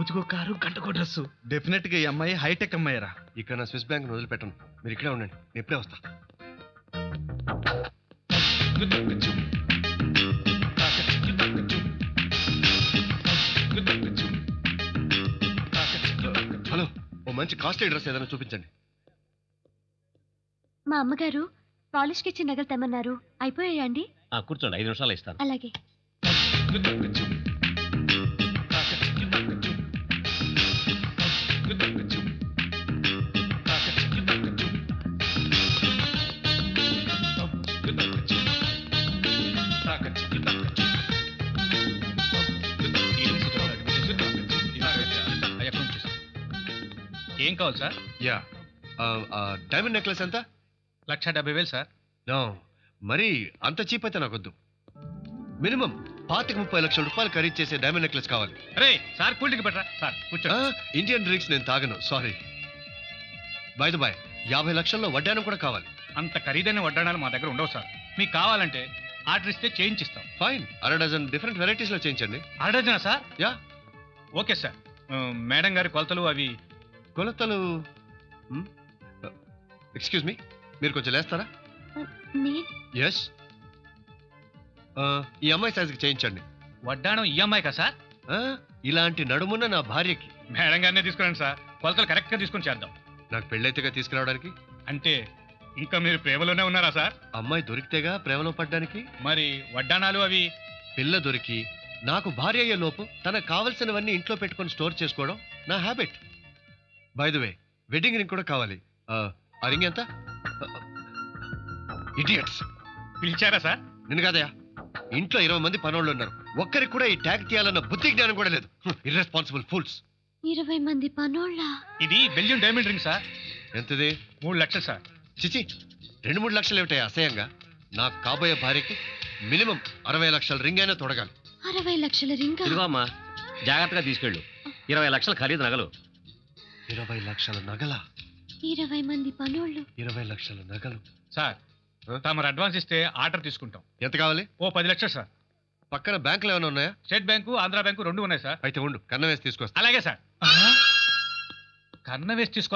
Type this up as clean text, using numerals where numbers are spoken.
రోజుకో కారు గంటకో dress. Definite గా ఈ అమ్మాయి హైటెక్ అమ్మాయిరా. ఇక్కడ నా స్విస్ బ్యాంక్ వదిలిపెట్టను. మీరు ఇక్కడే ఉండండి, నేను ఇప్పుడే వస్తా. హలో, ఓ మంచి కాస్ట్లీ డ్రెస్ ఏదైనా చూపించండి. మా అమ్మగారు పాలిష్కి ఇచ్చిన నగలు తెమ్మన్నారు. అయిపోయాయా అండి? కూర్చోండి, 5 నిమిషాలు ఇస్తాను. అలాగే. ఏం కావాలి సార్? యా, డైమండ్ నెక్లెస్ ఎంత? 1,70,000 సార్. నో, మరి అంత చీప్ అయితే నాకొద్దు. మినిమం 25-30 లక్షల రూపాయలు ఖరీదు చేసే డైమండ్ నెక్లెస్ కావాలి. అరే సార్, కూల్ డ్రింక్ పెట్టరా సార్, కూర్చో. ఇండియన్ డ్రింక్స్ నేను తాగను, సారీ. బై ద బై, 50 లక్షల్లో వడ్డానం కూడా కావాలి. అంత ఖరీదైన వడ్డాణాలు మా దగ్గర ఉండవు సార్. మీకు కావాలంటే ఆర్డర్ ఇస్తే చేయించిస్తాం. ఫైన్, అర డజన్ డిఫరెంట్ వెరైటీస్ లో చేయించండి. ఆర్డర్జనా sir? Yeah. Okay sir. Madam గారి కొలతలు అవి. కొలతలు? ఎక్స్క్యూజ్ మీ, మీరు కొంచెం లేస్తారా? ఎస్. ఈ అమ్మాయి సైజుకి చేయించండి. వడ్డాణం ఈ అమ్మాయి కదా సార్? ఇలాంటి నడుమున్న నా భార్యకి. మేడం గారినే తీసుకురండి సార్, కొలతలు కరెక్ట్గా తీసుకొని చేద్దాం. నాకు పెళ్ళైతేగా తీసుకురావడానికి. అంటే ఇంకా మీరు ప్రేమలోనే ఉన్నారా సార్? అమ్మాయి దొరికితేగా ప్రేమలో పడ్డానికి. మరి వడ్డాణాలు అవి? పిల్ల దొరికి నాకు భార్య అయ్యే లోపు తనకు కావలసినవన్నీ ఇంట్లో పెట్టుకొని స్టోర్ చేసుకోవడం నా habit. By the way, wedding ring కూడా కావాలి. ఆ రింగ్ ఎంత? ఇడియట్స్, పిలిచారా సార్? నిన్ను కాదయా, ఇంట్లో 20 మంది పనోళ్ళు ఉన్నారు, ఒక్కరికి కూడా ఈ ట్యాగ్ తీయాలన్న బుద్ధి జ్ఞానం కూడా లేదు. Irresponsible fools. 20 మంది పనోళ్ళ? ఇది బెల్జియం డైమండ్ రింగ్ సార్. ఎంతది? 3 లక్షలు సార్. చిచి, 2-3 లక్షలు ఏమిటాయి అసహ్యంగా? నాకు కాబోయే భార్యకి మినిమం 60 లక్షల రింగ్ అయినా తొడగాలి. 60 లక్షల రింగ్? ఇదిగో అమ్మా, జాగ్రత్తగా తీసుకెళ్ళు. 20 లక్షల ఖరీదు నగలు. 20 లక్షల నగల? 20 మంది పనోళ్ళు. 20 లక్షల నగలు సార్, తమరు అడ్వాన్స్ ఇస్తే ఆర్డర్ తీసుకుంటాం. ఎంత కావాలి? ఓ 10 లక్షలు సార్. పక్కన బ్యాంకులు ఏమైనా ఉన్నాయా? స్టేట్ బ్యాంకు, ఆంధ్రా బ్యాంకు 2 ఉన్నాయి సార్. అయితే ఉండు, కన్న వేసి తీసుకొస్తా. అలాగే సార్. కన్న వేసి తీసుకొస్తా.